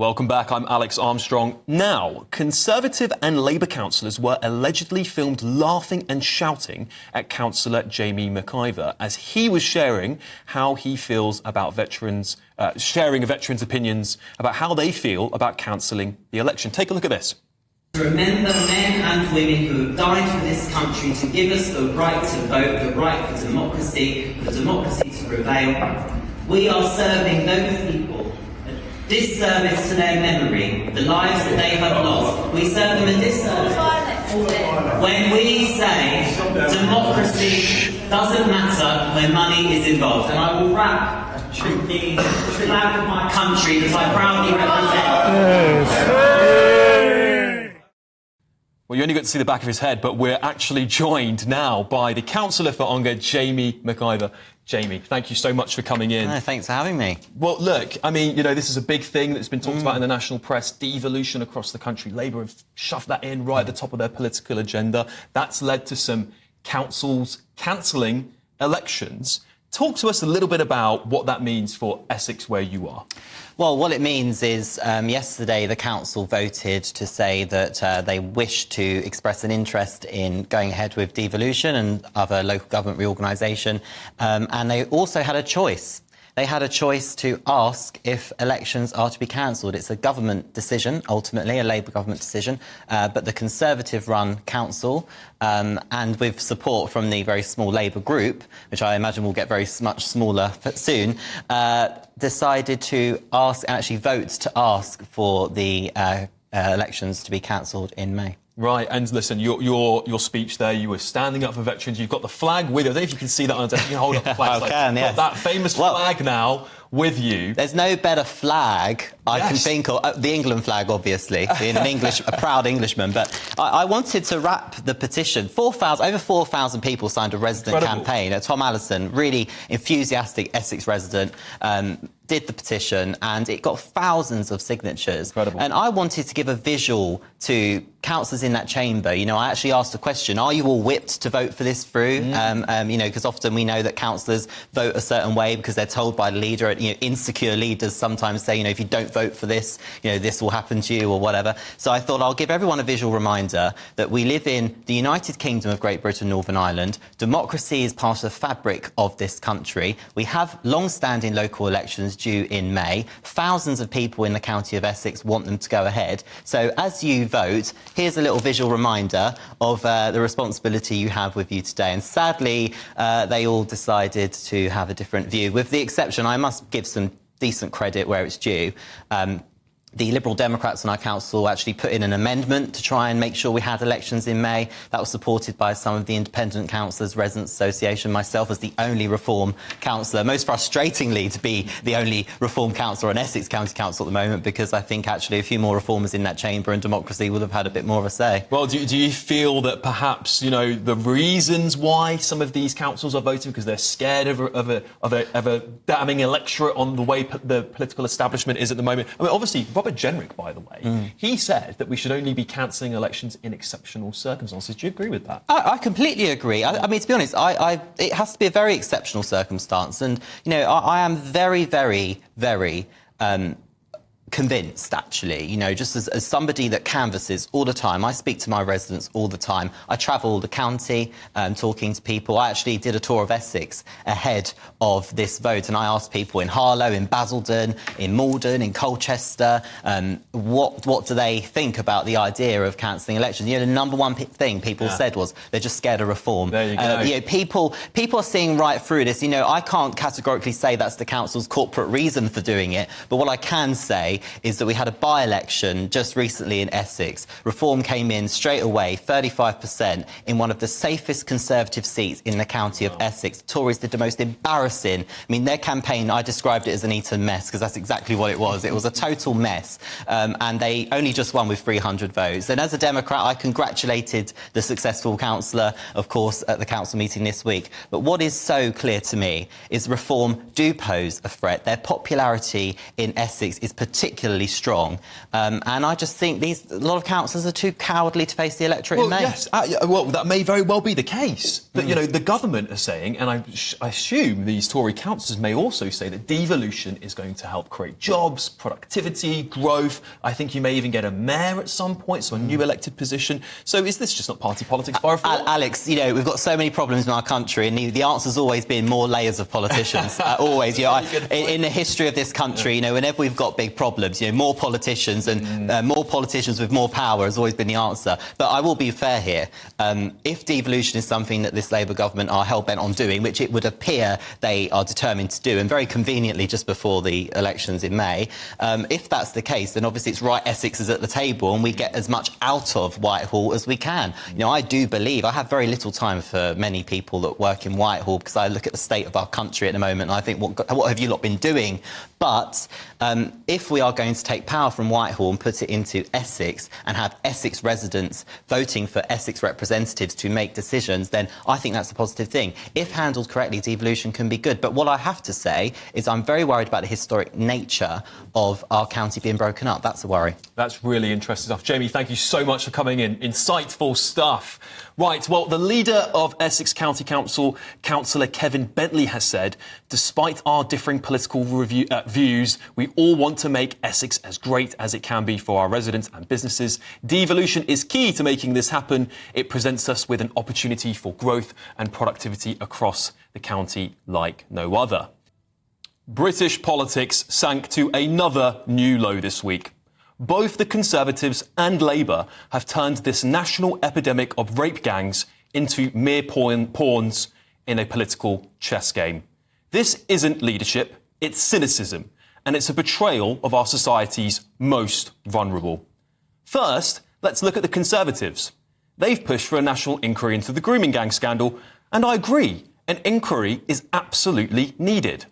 Welcome back, I'm Alex Armstrong. Now, Conservative and Labour councillors were allegedly filmed laughing and shouting at Councillor Jamie McIver as he was sharing how he feels about veterans, sharing veterans' opinions about how they feel about cancelling the election. Take a look at this. Remember men and women who have died for this country to give us the right to vote, the right for democracy to prevail. We are serving those people disservice to their memory, the lives that they have lost. We serve them a disservice. When we say democracy doesn't matter when money is involved, and I will wrap the flag of my country that I proudly represent. Well, you only got to see the back of his head, but we're actually joined now by the Councillor for Ongar, Jamie McIver. Jamie, thank you so much for coming in. Thanks for having me. Well, look, I mean, you know, this is a big thing that's been talked about in the national press, devolution across the country. Labour have shoved that in right at the top of their political agenda. That's led to some councils cancelling elections. Talk to us a little bit about what that means for Essex, where you are. Well, what it means is yesterday the council voted to say that they wish to express an interest in going ahead with devolution and other local government reorganisation, and they also had a choice. They had a choice to ask if elections are to be cancelled. It's a government decision, ultimately, a Labour government decision, but the Conservative-run council, and with support from the very small Labour group, which I imagine will get very much smaller soon, decided to ask and actually vote to ask for the elections to be cancelled in May. Right, and listen, your speech there, you were standing up for veterans. You've got the flag with you. I don't know if you can see that on the desk. You can hold up the flag. I can, yes. Got that famous flag now with you. There's no better flag I can think of. The England flag, obviously, being a proud Englishman. But I wanted to wrap the petition. Over 4,000 people signed a resident campaign. Tom Allison, really enthusiastic Essex resident, did the petition, and it got thousands of signatures. Incredible. And I wanted to give a visual to councillors in that chamber. You know, I actually asked the question, are you all whipped to vote for this through? You know, because often we know that councillors vote a certain way because they're told by the leader. You know, insecure leaders sometimes say, you know, if you don't vote for this, you know, this will happen to you or whatever. So I thought I'll give everyone a visual reminder that we live in the United Kingdom of Great Britain, Northern Ireland. Democracy is part of the fabric of this country. We have long-standing local elections due in May. Thousands of people in the county of Essex want them to go ahead. So as you vote, here's a little visual reminder of the responsibility you have with you today. And sadly, they all decided to have a different view, with the exception, I must give some decent credit where it's due. The Liberal Democrats on our council actually put in an amendment to try and make sure we had elections in May. That was supported by some of the independent councillors, Residents Association, myself as the only Reform councillor. Most frustratingly to be the only Reform councillor on Essex County Council at the moment, because I think actually a few more reformers in that chamber and democracy would have had a bit more of a say. Well, do you feel that perhaps, you know, the reasons why some of these councils are voting because they're scared of a damning electorate on the way the political establishment is at the moment? I mean, obviously, Robert Jenrick, by the way, he said that we should only be cancelling elections in exceptional circumstances. Do you agree with that? I completely agree. I mean, to be honest, it has to be a very exceptional circumstance. And, you know, I am very, very, very convinced, actually, you know, just as somebody that canvasses all the time. I speak to my residents all the time. I travel the county talking to people. I actually did a tour of Essex ahead of this vote, and I asked people in Harlow, in Basildon, in Malden, in Colchester, what do they think about the idea of cancelling elections. You know, the number one thing people said was they're just scared of reform. There you go. You know, people are seeing right through this. You know, I can't categorically say that's the council's corporate reason for doing it, but what I can say is that we had a by-election just recently in Essex. Reform came in straight away, 35%, in one of the safest Conservative seats in the county of Essex. The Tories did the most embarrassing. I mean, their campaign, I described it as an Eton mess, because that's exactly what it was. It was a total mess, and they only just won with 300 votes. And as a Democrat, I congratulated the successful councillor, of course, at the council meeting this week. But what is so clear to me is Reform do pose a threat. Their popularity in Essex is particularly particularly strong. And I just think a lot of councillors are too cowardly to face the electorate in May. Yes, well, that may very well be the case. But, you know, the government are saying, and I assume these Tory councillors may also say that devolution is going to help create jobs, productivity, growth. I think you may even get a mayor at some point, so a new elected position. So is this just not party politics by reform? Alex, you know, we've got so many problems in our country, and the answer's always been more layers of politicians. Always, you know, in the history of this country, you know, whenever we've got big problems, you know, more politicians and more politicians with more power has always been the answer. But I will be fair here. If devolution is something that this Labour government are hell-bent on doing, which it would appear they are determined to do, and very conveniently just before the elections in May, if that's the case, then obviously it's right Essex is at the table and we get as much out of Whitehall as we can. You know, I do believe, I have very little time for many people that work in Whitehall because I look at the state of our country at the moment and I think, what have you lot been doing? But if we are going to take power from Whitehall and put it into Essex and have Essex residents voting for Essex representatives to make decisions, then I think that's a positive thing. If handled correctly, devolution can be good. But what I have to say is I'm very worried about the historic nature of our county being broken up. That's a worry. That's really interesting stuff. Jamie, thank you so much for coming in. Insightful stuff. Right, well, the leader of Essex County Council, Councillor Kevin Bentley, has said, despite our differing political views, we all want to make Essex as great as it can be for our residents and businesses. Devolution is key to making this happen. It presents us with an opportunity for growth and productivity across the county like no other. British politics sank to another new low this week. Both the Conservatives and Labour have turned this national epidemic of rape gangs into mere pawns in a political chess game. This isn't leadership, it's cynicism, and it's a betrayal of our society's most vulnerable. First, let's look at the Conservatives. They've pushed for a national inquiry into the Grooming Gang scandal, and I agree, an inquiry is absolutely needed.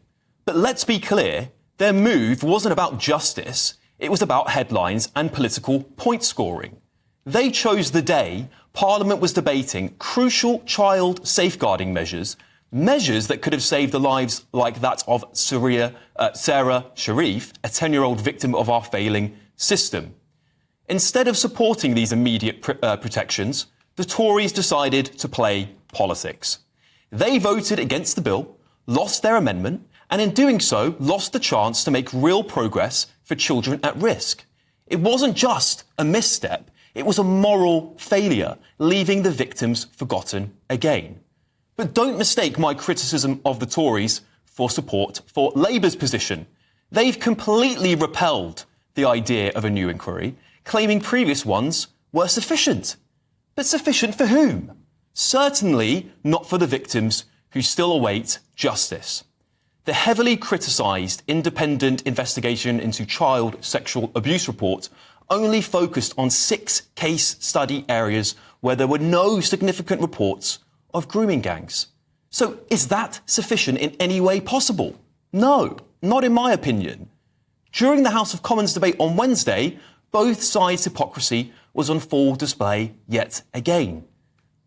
But let's be clear, their move wasn't about justice. It was about headlines and political point scoring. They chose the day Parliament was debating crucial child safeguarding measures that could have saved the lives like that of Sarah Sharif, a 10-year-old victim of our failing system. Instead of supporting these immediate protections, the Tories decided to play politics. They voted against the bill, lost their amendment, and in doing so, lost the chance to make real progress for children at risk. It wasn't just a misstep, it was a moral failure, leaving the victims forgotten again. But don't mistake my criticism of the Tories for support for Labour's position. They've completely repelled the idea of a new inquiry, claiming previous ones were sufficient. But sufficient for whom? Certainly not for the victims who still await justice. The heavily criticised independent investigation into child sexual abuse report only focused on 6 case study areas where there were no significant reports of grooming gangs. So is that sufficient in any way possible? No, not in my opinion. During the House of Commons debate on Wednesday, both sides' hypocrisy was on full display yet again.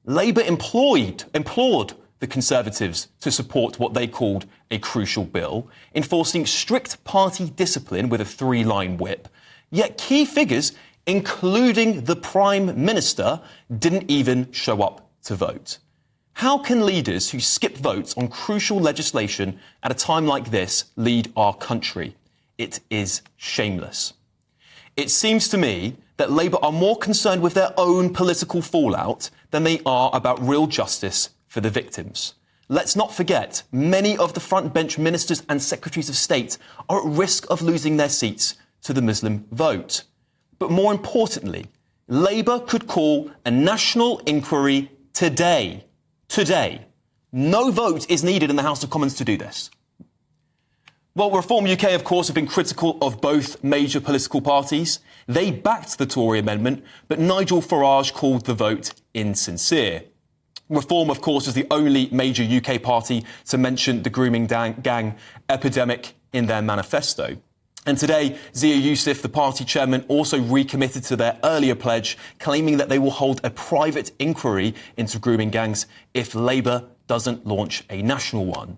Labour implored the Conservatives to support what they called a crucial bill, enforcing strict party discipline with a 3-line whip, yet key figures, including the Prime Minister, didn't even show up to vote. How can leaders who skip votes on crucial legislation at a time like this lead our country? It is shameless. It seems to me that Labour are more concerned with their own political fallout than they are about real justice for the victims. Let's not forget, many of the front bench ministers and secretaries of state are at risk of losing their seats to the Muslim vote. But more importantly, Labour could call a national inquiry today. Today. No vote is needed in the House of Commons to do this. Well, Reform UK, of course, have been critical of both major political parties. They backed the Tory amendment, but Nigel Farage called the vote insincere. Reform, of course, is the only major UK party to mention the grooming gang epidemic in their manifesto. And today, Zia Youssef, the party chairman, also recommitted to their earlier pledge, claiming that they will hold a private inquiry into grooming gangs if Labour doesn't launch a national one.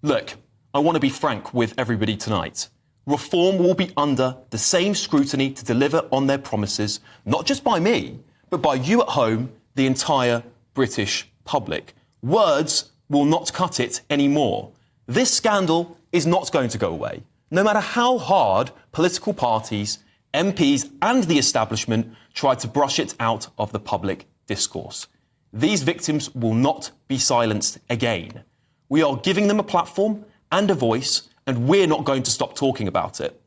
Look, I want to be frank with everybody tonight. Reform will be under the same scrutiny to deliver on their promises, not just by me, but by you at home, the entire British public. Words will not cut it anymore. This scandal is not going to go away, no matter how hard political parties, MPs and the establishment try to brush it out of the public discourse. These victims will not be silenced again. We are giving them a platform and a voice, and we're not going to stop talking about it.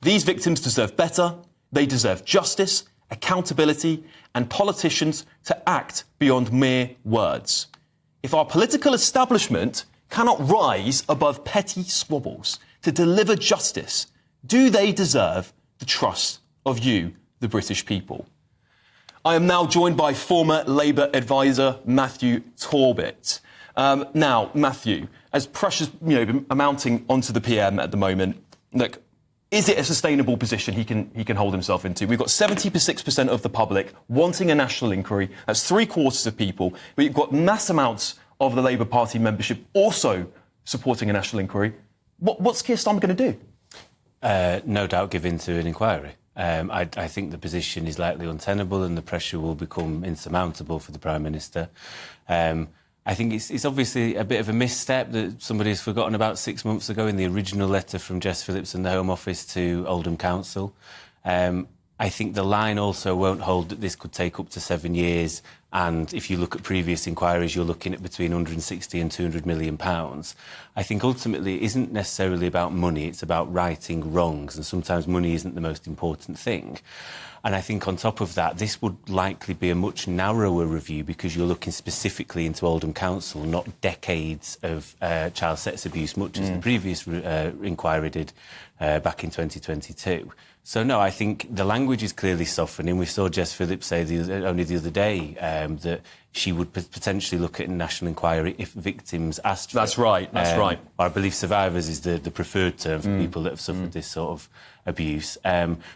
These victims deserve better. They deserve justice, accountability, and politicians to act beyond mere words. If our political establishment cannot rise above petty squabbles to deliver justice, do they deserve the trust of you, the British people? I am now joined by former Labour advisor Matthew Torbett. Now, Matthew, as pressure's mounting onto the PM at the moment, look, is it a sustainable position he can hold himself into? We've got 76% of the public wanting a national inquiry. That's 3/4 of people. But you've got mass amounts of the Labour Party membership also supporting a national inquiry. What's Keir Starmer going to do? No doubt give in to an inquiry. I think the position is likely untenable and the pressure will become insurmountable for the Prime Minister. I think it's obviously a bit of a misstep that somebody's forgotten about 6 months ago in the original letter from Jess Phillips and the Home Office to Oldham Council. I think the line also won't hold that this could take up to 7 years. And if you look at previous inquiries, you're looking at between 160 and 200 million pounds. I think ultimately it isn't necessarily about money, it's about righting wrongs. And sometimes money isn't the most important thing. And I think on top of that, this would likely be a much narrower review because you're looking specifically into Oldham Council, not decades of child sex abuse, much as the previous inquiry did back in 2022. So, no, I think the language is clearly softening. We saw Jess Phillips say only the other day that she would potentially look at a national inquiry if victims asked for That's it. right, that's right. I believe survivors is the preferred term for people that have suffered this sort of abuse.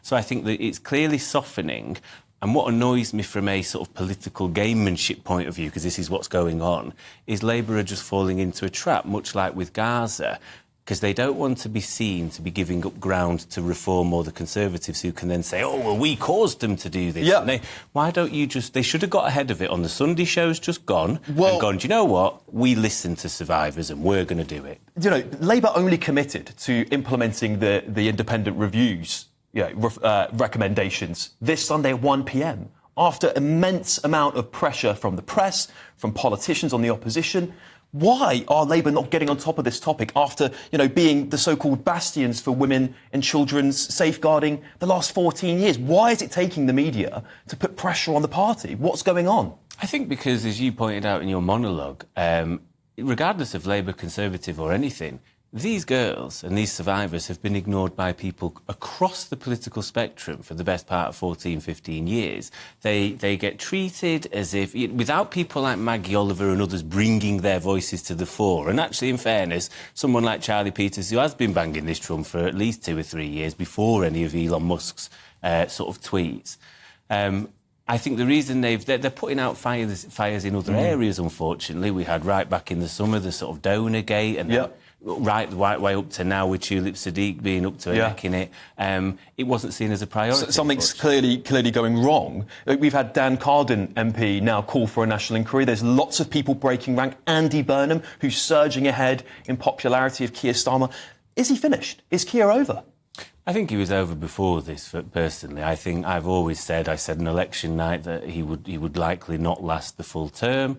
So I think that it's clearly softening. And what annoys me from a sort of political gamemanship point of view, because this is what's going on, is Labour are just falling into a trap, much like with Gaza, because they don't want to be seen to be giving up ground to Reform or the Conservatives who can then say, oh, well, we caused them to do this. Yeah. Why don't you just... They should have got ahead of it on the Sunday shows, just gone, and gone, do you know what? We listen to survivors and we're going to do it. You know, Labour only committed to implementing the independent reviews recommendations this Sunday at 1 p.m. after immense amount of pressure from the press, from politicians on the opposition. Why are Labour not getting on top of this topic after, being the so-called bastions for women and children's safeguarding the last 14 years? Why is it taking the media to put pressure on the party? What's going on? I think because, as you pointed out in your monologue, regardless of Labour, Conservative or anything, these girls and these survivors have been ignored by people across the political spectrum for the best part of 14, 15 years. They get treated as if, without people like Maggie Oliver and others bringing their voices to the fore. And actually, in fairness, someone like Charlie Peters, who has been banging this drum for at least 2 or 3 years before any of Elon Musk's sort of tweets. I think the reason they're putting out fires in other areas, unfortunately. We had right back in the summer the sort of donor gate and right the way up to now with Tulip Sadiq being up to her neck in it. It wasn't seen as a priority. Something's clearly going wrong. We've had Dan Carden, MP, now call for a national inquiry. There's lots of people breaking rank. Andy Burnham, who's surging ahead in popularity of Keir Starmer. Is he finished? Is Keir over? I think he was over before this, personally. I think I've always said, I said on election night that he would likely not last the full term.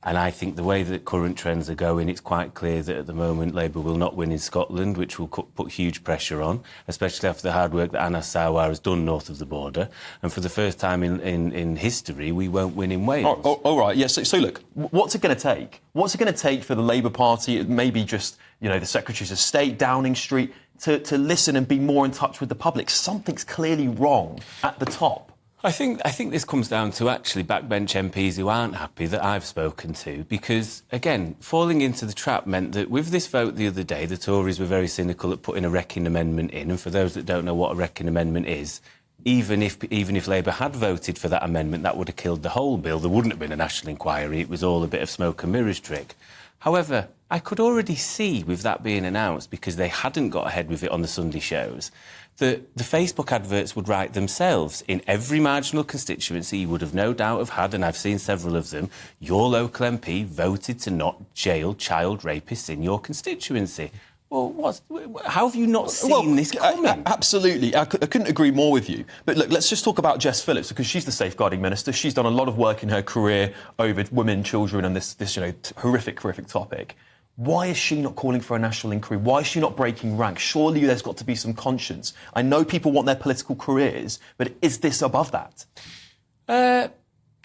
And I think the way that current trends are going, it's quite clear that at the moment Labour will not win in Scotland, which will put huge pressure on, especially after the hard work that Anas Sarwar has done north of the border. And for the first time in history, we won't win in Wales. All right, yes. So look, what's it going to take? What's it going to take for the Labour Party, maybe just, the Secretaries of State, Downing Street, to listen and be more in touch with the public? Something's clearly wrong at the top. I think this comes down to actually backbench MPs who aren't happy that I've spoken to because, again, falling into the trap meant that with this vote the other day, the Tories were very cynical at putting a wrecking amendment in. And for those that don't know what a wrecking amendment is, even if Labour had voted for that amendment, that would have killed the whole bill. There wouldn't have been a national inquiry. It was all a bit of smoke and mirrors trick. However, I could already see with that being announced, because they hadn't got ahead with it on the Sunday shows, that the Facebook adverts would write themselves. In every marginal constituency, you would have no doubt have had, and I've seen several of them, your local MP voted to not jail child rapists in your constituency. Well, how have you not seen this coming? Absolutely. I couldn't agree more with you. But look, let's just talk about Jess Phillips, because she's the safeguarding minister. She's done a lot of work in her career over women, children, and this horrific topic. Why is she not calling for a national inquiry? Why is she not breaking rank? Surely there's got to be some conscience. I know people want their political careers, but is this above that?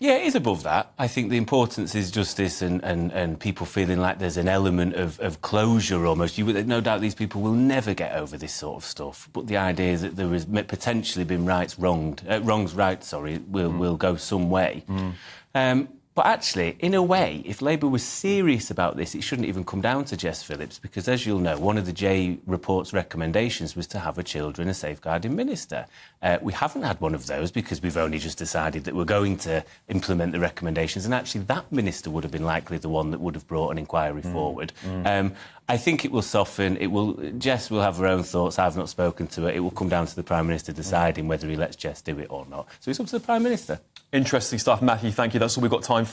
Yeah, it is above that. I think the importance is justice and people feeling like there's an element of closure almost. No doubt these people will never get over this sort of stuff. But the idea is that there has potentially been wrongs right, will go some way. But actually, in a way, if Labour was serious about this, it shouldn't even come down to Jess Phillips, because, as you'll know, one of the J report's recommendations was to have a children and safeguarding minister. We haven't had one of those because we've only just decided that we're going to implement the recommendations, and actually that minister would have been likely the one that would have brought an inquiry forward. I think it will soften. Jess will have her own thoughts. I've not spoken to her. It will come down to the Prime Minister deciding whether he lets Jess do it or not. So it's up to the Prime Minister. Interesting stuff, Matthew. Thank you. That's all we've got time for.